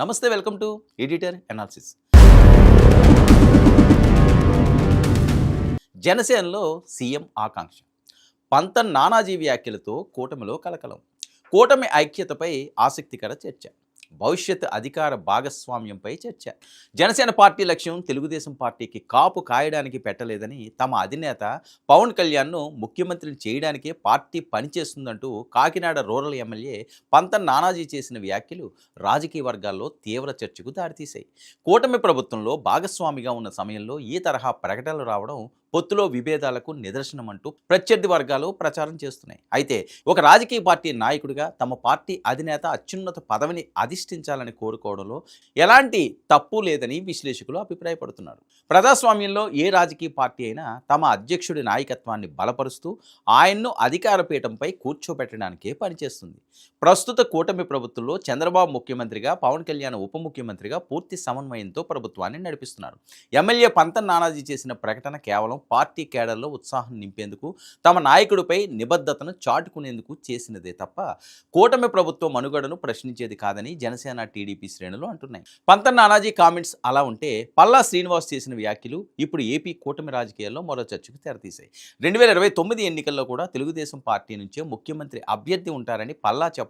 నమస్తే, welcome to editor analysis. జనసేనలో CM ఆకాంక్ష, పంతం నానాజీ వ్యాఖ్యలతో కూటమిలో కలకలం. కూటమి ఐక్యతపై ఆసక్తికర చర్చ, భవిష్యత్ అధికార భాగస్వామ్యంపై చర్చ. జనసేన పార్టీ లక్ష్యం తెలుగుదేశం పార్టీకి కాపు కాయడానికి పెట్టలేదని తమ అధినేత పవన్ కళ్యాణ్ను ముఖ్యమంత్రిని చేయడానికే పార్టీ పనిచేస్తుందంటూ కాకినాడ రూరల్ ఎమ్మెల్యే పంతం నానాజీ చేసిన వ్యాఖ్యలు రాజకీయ వర్గాల్లో తీవ్ర చర్చకు దారితీశాయి. కూటమి ప్రభుత్వంలో భాగస్వామిగా ఉన్న సమయంలో ఈ తరహా ప్రకటనలు రావడం పొత్తులో విభేదాలకు నిదర్శనమంటూ ప్రత్యర్థి వర్గాలు ప్రచారం చేస్తున్నాయి. అయితే ఒక రాజకీయ పార్టీ నాయకుడిగా తమ పార్టీ అధినేత అత్యున్నత పదవిని అధిష్ఠించాలని కోరుకోవడంలో ఎలాంటి తప్పు లేదని విశ్లేషకులు అభిప్రాయపడుతున్నారు. ప్రజాస్వామ్యంలో ఏ రాజకీయ పార్టీ అయినా తమ అధ్యక్షుడి నాయకత్వాన్ని బలపరుస్తూ ఆయన్ను అధికార పీఠంపై కూర్చోబెట్టడానికే పనిచేస్తుంది. ప్రస్తుత కూటమి ప్రభుత్వంలో చంద్రబాబు ముఖ్యమంత్రిగా, పవన్ కళ్యాణ్ ఉప ముఖ్యమంత్రిగా పూర్తి సమన్వయంతో ప్రభుత్వాన్ని నడిపిస్తున్నారు. ఎమ్మెల్యే పంతం నానాజీ చేసిన ప్రకటన కేవలం పార్టీ కేడర్లో ఉత్సాహం నింపేందుకు, తమ నాయకుడిపై నిబద్ధతను చాటుకునేందుకు చేసినదే తప్ప కూటమి ప్రభుత్వ మనుగడను ప్రశ్నించేది కాదని జనసేన టీడీపీ శ్రేణులు అంటున్నాయి. పంతం నానాజీ కామెంట్స్ అలా ఉంటే, పల్లా శ్రీనివాస్ చేసిన వ్యాఖ్యలు ఇప్పుడు ఏపీ కూటమి రాజకీయాల్లో మరో చర్చకు తెరతీశాయి. 2029 ఎన్నికల్లో కూడా తెలుగుదేశం పార్టీ నుంచే ముఖ్యమంత్రి అభ్యర్థి ఉంటారని పల్లా చెప్పడం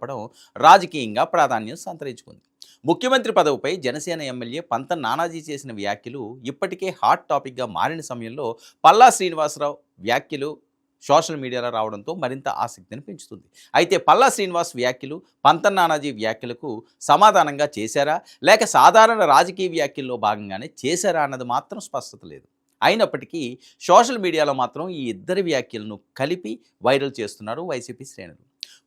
రాజకీయంగా ప్రాధాన్యం సంతరించుకుంది. ముఖ్యమంత్రి పదవిపై జనసేన ఎమ్మెల్యే పంతం నానాజీ చేసిన వ్యాఖ్యలు ఇప్పటికే హాట్ టాపిక్గా మారిన సమయంలో పల్లా శ్రీనివాసరావు వ్యాఖ్యలు సోషల్ మీడియాలో రావడంతో మరింత ఆసక్తిని పెంచుతుంది. అయితే పల్లా శ్రీనివాస్ వ్యాఖ్యలు పంతం నానాజీ వ్యాఖ్యలకు సమాధానంగా చేశారా, లేక సాధారణ రాజకీయ వ్యాఖ్యల్లో భాగంగానే చేశారా అన్నది మాత్రం స్పష్టత లేదు. అయినప్పటికీ సోషల్ మీడియాలో మాత్రం ఈ ఇద్దరి వ్యాఖ్యలను కలిపి వైరల్ చేస్తున్నారు వైసీపీ శ్రేణులు.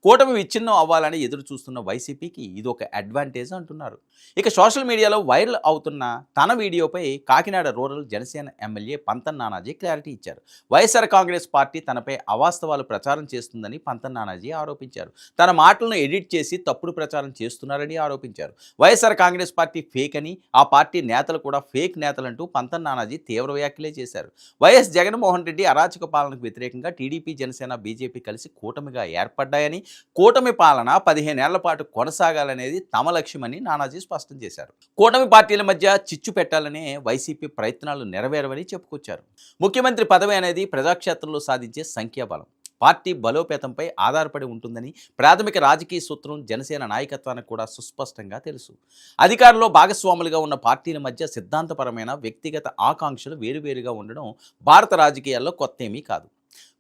కూటమి విచ్ఛిన్నం అవ్వాలని ఎదురు చూస్తున్న వైసీపీకి ఇది ఒక అడ్వాంటేజ్ అంటున్నారు. ఇక సోషల్ మీడియాలో వైరల్ అవుతున్న తన వీడియోపై కాకినాడ రూరల్ జనసేన ఎమ్మెల్యే పంతం నానాజీ క్లారిటీ ఇచ్చారు. వైఎస్ఆర్ కాంగ్రెస్ పార్టీ తనపై అవాస్తవాలు ప్రచారం చేస్తుందని పంతం నానాజీ ఆరోపించారు. తన మాటలను ఎడిట్ చేసి తప్పుడు ప్రచారం చేస్తున్నారని ఆరోపించారు. వైఎస్ఆర్ కాంగ్రెస్ పార్టీ ఫేక్ అని, ఆ పార్టీ నేతలు కూడా ఫేక్ నేతలంటూ పంతం నానాజీ తీవ్ర వ్యాఖ్యలే చేశారు. వైఎస్ జగన్మోహన్ రెడ్డి అరాచక పాలనకు వ్యతిరేకంగా టీడీపీ, జనసేన, బీజేపీ కలిసి కూటమిగా ఏర్పడ్డాయని, కూటమి పాలన 15 ఏళ్ల పాటు కొనసాగాలనేది తమ లక్ష్యమని నానాజీ స్పష్టం చేశారు. కూటమి పార్టీల మధ్య చిచ్చు పెట్టాలనే వైసీపీ ప్రయత్నాలు నెరవేరవని చెప్పుకొచ్చారు. ముఖ్యమంత్రి పదవి అనేది ప్రజాక్షేత్రంలో సాధించే సంఖ్యాబలం, పార్టీ బలోపేతంపై ఆధారపడి ఉంటుందని ప్రాథమిక రాజకీయ సూత్రం జనసేన నాయకత్వానికి కూడా సుస్పష్టంగా తెలుసు. అధికారంలో భాగస్వాములుగా ఉన్న పార్టీల మధ్య సిద్ధాంతపరమైన, వ్యక్తిగత ఆకాంక్షలు వేరువేరుగా ఉండడం భారత రాజకీయాల్లో కొత్తేమీ కాదు.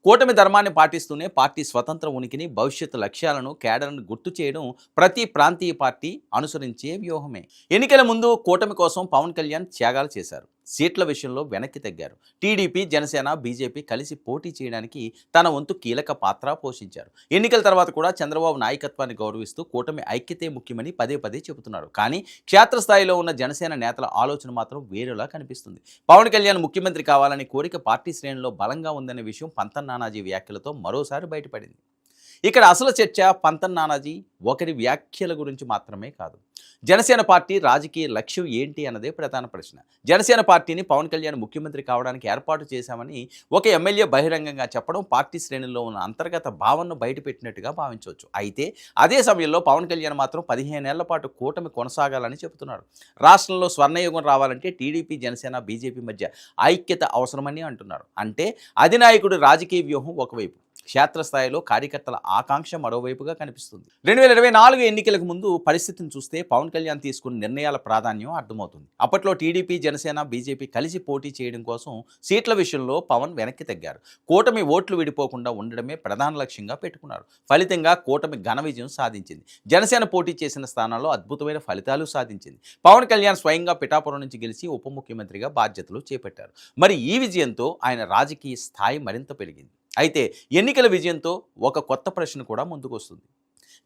కూటమి ధర్మాన్ని పాటిస్తూనే పార్టీ స్వతంత్ర ఉనికిని, భవిష్యత్తు లక్ష్యాలను, కేడర్ను గుర్తు చేయడం ప్రతి ప్రాంతీయ పార్టీ అనుసరించే వ్యూహమే. ఎన్నికల ముందు కూటమి కోసం పవన్ కళ్యాణ్ త్యాగాలు చేశారు. సీట్ల విషయంలో వెనక్కి తగ్గారు. టీడీపీ, జనసేన, బీజేపీ కలిసి పోటీ చేయడానికి తన వంతు కీలక పాత్ర పోషించారు. ఎన్నికల తర్వాత కూడా చంద్రబాబు నాయకత్వాన్ని గౌరవిస్తూ కూటమి ఐక్యతే ముఖ్యమని పదే పదే చెబుతున్నారు. కానీ క్షేత్రస్థాయిలో ఉన్న జనసేన నేతల ఆలోచన మాత్రం వేరేలా కనిపిస్తుంది. పవన్ కళ్యాణ్ ముఖ్యమంత్రి కావాలనే కోరిక పార్టీ శ్రేణుల్లో బలంగా ఉందనే విషయం పంతం నానాజీ వ్యాఖ్యలతో మరోసారి బయటపడింది. ఇక్కడ అసలు చర్చ పంతం నానాజీ ఒకరి వ్యాఖ్యల గురించి మాత్రమే కాదు, జనసేన పార్టీ రాజకీయ లక్ష్యం ఏంటి అన్నదే ప్రధాన ప్రశ్న. జనసేన పార్టీని పవన్ కళ్యాణ్ ముఖ్యమంత్రి కావడానికి ఏర్పాటు చేశామని ఒక ఎమ్మెల్యే బహిరంగంగా చెప్పడం పార్టీ శ్రేణుల్లో ఉన్న అంతర్గత భావనను బయటపెట్టినట్టుగా భావించవచ్చు. అయితే అదే సమయంలో పవన్ కళ్యాణ్ మాత్రం 15 ఏళ్ల పాటు కూటమి కొనసాగాలని చెబుతున్నారు. రాష్ట్రంలో స్వర్ణయుగం రావాలంటే టీడీపీ, జనసేన, బీజేపీ మధ్య ఐక్యత అవసరమని అంటున్నారు. అంటే అధినాయకుడి రాజకీయ వ్యూహం ఒకవైపు, క్షేత్రస్థాయిలో కార్యకర్తల ఆకాంక్ష మరోవైపుగా కనిపిస్తుంది. 2024 ఎన్నికలకు ముందు పరిస్థితిని చూస్తే పవన్ కళ్యాణ్ తీసుకున్న నిర్ణయాల ప్రాధాన్యం అర్థమవుతుంది. అప్పట్లో టీడీపీ, జనసేన, బీజేపీ కలిసి పోటీ చేయడం కోసం సీట్ల విషయంలో పవన్ వెనక్కి తగ్గారు. కూటమి ఓట్లు విడిపోకుండా ఉండడమే ప్రధాన లక్ష్యంగా పెట్టుకున్నారు. ఫలితంగా కూటమి ఘన విజయం సాధించింది. జనసేన పోటీ చేసిన స్థానాల్లో అద్భుతమైన ఫలితాలు సాధించింది. పవన్ కళ్యాణ్ స్వయంగా పిఠాపురం నుంచి గెలిచి ఉప ముఖ్యమంత్రిగా బాధ్యతలు చేపట్టారు. మరి ఈ విజయంతో ఆయన రాజకీయ స్థాయి మరింత పెరిగింది. అయితే ఎన్నికల విజయంతో ఒక కొత్త ప్రశ్న కూడా ముందుకు వస్తుంది.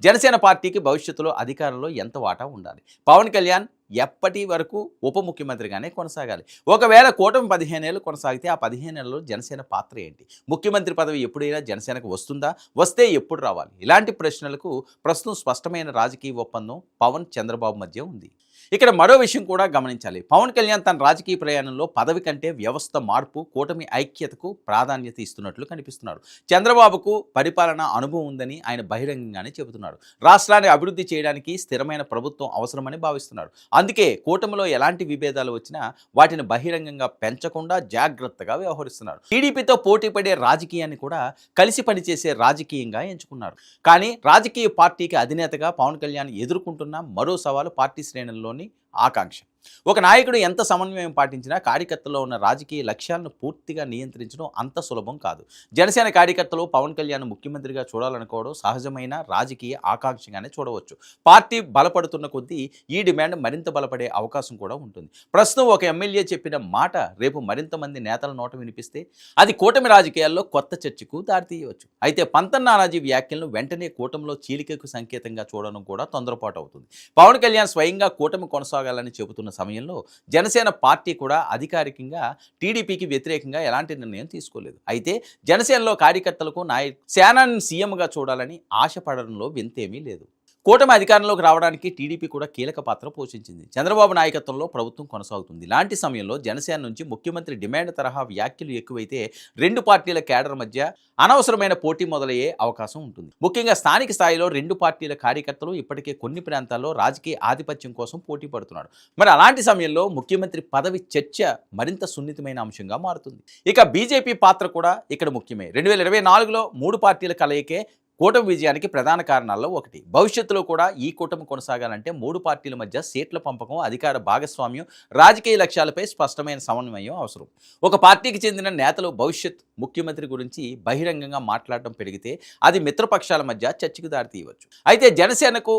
జనసేన పార్టీకి భవిష్యత్తులో అధికారంలో ఎంత వాటా ఉండాలి? పవన్ కళ్యాణ్ ఎప్పటి వరకు ఉప ముఖ్యమంత్రిగానే కొనసాగాలి. ఒకవేళ కూటమి 15 ఏళ్ళు కొనసాగితే ఆ 15 ఏళ్లలో జనసేన పాత్ర ఏంటి? ముఖ్యమంత్రి పదవి ఎప్పుడైనా జనసేనకు వస్తుందా? వస్తే ఎప్పుడు రావాలి? ఇలాంటి ప్రశ్నలకు ప్రస్తుతం స్పష్టమైన రాజకీయ ఒప్పందం పవన్, చంద్రబాబు మధ్య ఉంది. ఇక్కడ మరో విషయం కూడా గమనించాలి. పవన్ కళ్యాణ్ తన రాజకీయ ప్రయాణంలో పదవి కంటే వ్యవస్థ మార్పు, కూటమి ఐక్యతకు ప్రాధాన్యత ఇస్తున్నట్లు కనిపిస్తున్నాడు. చంద్రబాబుకు పరిపాలన అనుభవం ఉందని ఆయన బహిరంగంగానే చెబుతున్నాడు. రాష్ట్రాన్ని అభివృద్ధి చేయడానికి స్థిరమైన ప్రభుత్వం అవసరమని భావిస్తున్నాడు. అందుకే కూటమిలో ఎలాంటి విభేదాలు వచ్చినా వాటిని బహిరంగంగా పెంచకుండా జాగ్రత్తగా వ్యవహరిస్తున్నారు. టీడీపీతో పోటీ పడే రాజకీయాన్ని కూడా కలిసి పనిచేసే రాజకీయంగా ఎంచుకున్నారు. కానీ రాజకీయ పార్టీకి అధినేతగా పవన్ కళ్యాణ్ ఎదుర్కొంటున్న మరో సవాలు పార్టీ శ్రేణుల్లోని ఆకాంక్ష. ఒక నాయకుడు ఎంత సమన్వయం పాటించినా కార్యకర్తల్లో ఉన్న రాజకీయ లక్ష్యాలను పూర్తిగా నియంత్రించడం అంత సులభం కాదు. జనసేన కార్యకర్తలు పవన్ కళ్యాణ్ ముఖ్యమంత్రిగా చూడాలనుకోవడం సహజమైన రాజకీయ ఆకాంక్షగానే చూడవచ్చు. పార్టీ బలపడుతున్న కొద్దీ ఈ డిమాండ్ మరింత బలపడే అవకాశం కూడా ఉంటుంది. ప్రస్తుతం ఒక ఎమ్మెల్యే చెప్పిన మాట రేపు మరింత మంది నేతల నోట వినిపిస్తే అది కూటమి రాజకీయాల్లో కొత్త చర్చకు దారితీయవచ్చు. అయితే పంతన్ నానాజీ వ్యాఖ్యలను వెంటనే కూటమిలో చీలికకు సంకేతంగా చూడడం కూడా తొందరపాటు అవుతుంది. పవన్ కళ్యాణ్ స్వయంగా కూటమి కొనసాగాలని చెబుతున్న సమయంలో జనసేన పార్టీ కూడా అధికారికంగా టీడీపీకి వ్యతిరేకంగా ఎలాంటి నిర్ణయం తీసుకోలేదు. అయితే జనసేనలో కార్యకర్తలకు సేనాని సీఎంగా చూడాలని ఆశపడడంలో వింతేమీ లేదు. కూటమి అధికారంలోకి రావడానికి టీడీపీ కూడా కీలక పాత్ర పోషించింది. చంద్రబాబు నాయకత్వంలో ప్రభుత్వం కొనసాగుతుంది. ఇలాంటి సమయంలో జనసేన నుంచి ముఖ్యమంత్రి డిమాండ్ తరహా వ్యాఖ్యలు ఎక్కువైతే రెండు పార్టీల కేడర్ మధ్య అనవసరమైన పోటీ మొదలయ్యే అవకాశం ఉంటుంది. ముఖ్యంగా స్థానిక స్థాయిలో రెండు పార్టీల కార్యకర్తలు ఇప్పటికే కొన్ని ప్రాంతాల్లో రాజకీయ ఆధిపత్యం కోసం పోటీ పడుతున్నారు. మరి అలాంటి సమయంలో ముఖ్యమంత్రి పదవి చర్చ మరింత సున్నితమైన అంశంగా మారుతుంది. ఇక బీజేపీ పాత్ర కూడా ఇక్కడ ముఖ్యమే. 2024లో 3 పార్టీల కలయికే కూటమి విజయానికి ప్రధాన కారణాల్లో ఒకటి. భవిష్యత్తులో కూడా ఈ కూటమి కొనసాగాలంటే 3 పార్టీల మధ్య సీట్ల పంపకం, అధికార భాగస్వామ్యం, రాజకీయ లక్ష్యాలపై స్పష్టమైన సమన్వయం అవసరం. ఒక పార్టీకి చెందిన నేతలు భవిష్యత్ ముఖ్యమంత్రి గురించి బహిరంగంగా మాట్లాడటం పెరిగితే అది మిత్రపక్షాల మధ్య చర్చకు దారితీయవచ్చు. అయితే జనసేనకు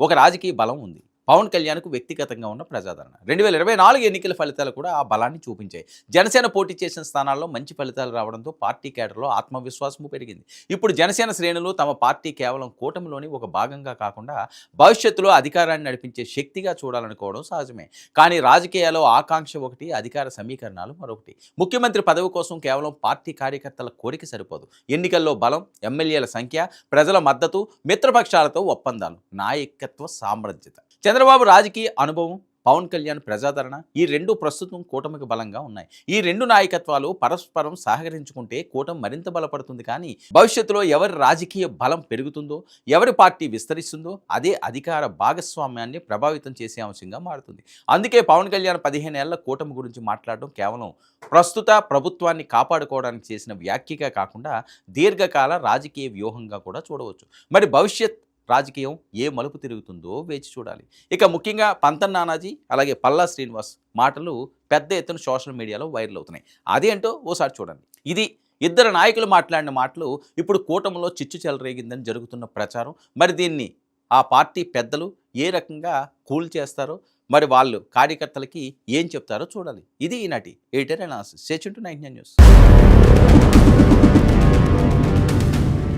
ఒక రాజకీయ బలం ఉంది. పవన్ కళ్యాణ్కు వ్యక్తిగతంగా ఉన్న ప్రజాదరణ. 2024 ఎన్నికల ఫలితాలు కూడా ఆ బలాన్ని చూపించాయి. జనసేన పోటీ చేసిన స్థానాల్లో మంచి ఫలితాలు రావడంతో పార్టీ కేడర్లో ఆత్మవిశ్వాసము పెరిగింది. ఇప్పుడు జనసేన శ్రేణులు తమ పార్టీ కేవలం కూటమిలోని ఒక భాగంగా కాకుండా భవిష్యత్తులో అధికారాన్ని నడిపించే శక్తిగా చూడాలనుకోవడం సహజమే. కానీ రాజకీయాల్లో ఆకాంక్ష ఒకటి, అధికార సమీకరణాలు మరొకటి. ముఖ్యమంత్రి పదవి కోసం కేవలం పార్టీ కార్యకర్తల కోరిక సరిపోదు. ఎన్నికల్లో బలం, ఎమ్మెల్యేల సంఖ్య, ప్రజల మద్దతు, మిత్రపక్షాలతో ఒప్పందాలు, నాయకత్వ సామర్థ్యత, చంద్రబాబు రాజకీయ అనుభవం, పవన్ కళ్యాణ్ ప్రజాదరణ, ఈ రెండు ప్రస్తుతం కూటమికి బలంగా ఉన్నాయి. ఈ రెండు నాయకత్వాలు పరస్పరం సహకరించుకుంటే కూటమి మరింత బలపడుతుంది. కానీ భవిష్యత్తులో ఎవరి రాజకీయ బలం పెరుగుతుందో, ఎవరి పార్టీ విస్తరిస్తుందో అదే అధికార భాగస్వామ్యాన్ని ప్రభావితం చేసే అంశంగా మారుతుంది. అందుకే పవన్ కళ్యాణ్ 15 ఏళ్ల కూటమి గురించి మాట్లాడడం కేవలం ప్రస్తుత ప్రభుత్వాన్ని కాపాడుకోవడానికి చేసిన వ్యాఖ్యగా కాకుండా దీర్ఘకాల రాజకీయ వ్యూహంగా కూడా చూడవచ్చు. మరి భవిష్యత్ రాజకీయం ఏ మలుపు తిరుగుతుందో వేచి చూడాలి. ఇక ముఖ్యంగా పంతన్ నానాజీ అలాగే పల్లా శ్రీనివాస్ మాటలు పెద్ద ఎత్తున సోషల్ మీడియాలో వైరల్ అవుతున్నాయి. అదేంటో ఓసారి చూడండి. ఇది ఇద్దరు నాయకులు మాట్లాడిన మాటలు ఇప్పుడు కూటమిలో చిచ్చు చెలరేగిందని జరుగుతున్న ప్రచారం. మరి దీన్ని ఆ పార్టీ పెద్దలు ఏ రకంగా కూల్ చేస్తారో, మరి వాళ్ళు కార్యకర్తలకి ఏం చెప్తారో చూడాలి. ఇది ఈనాటి editor analysis. Stay tuned to 99 news.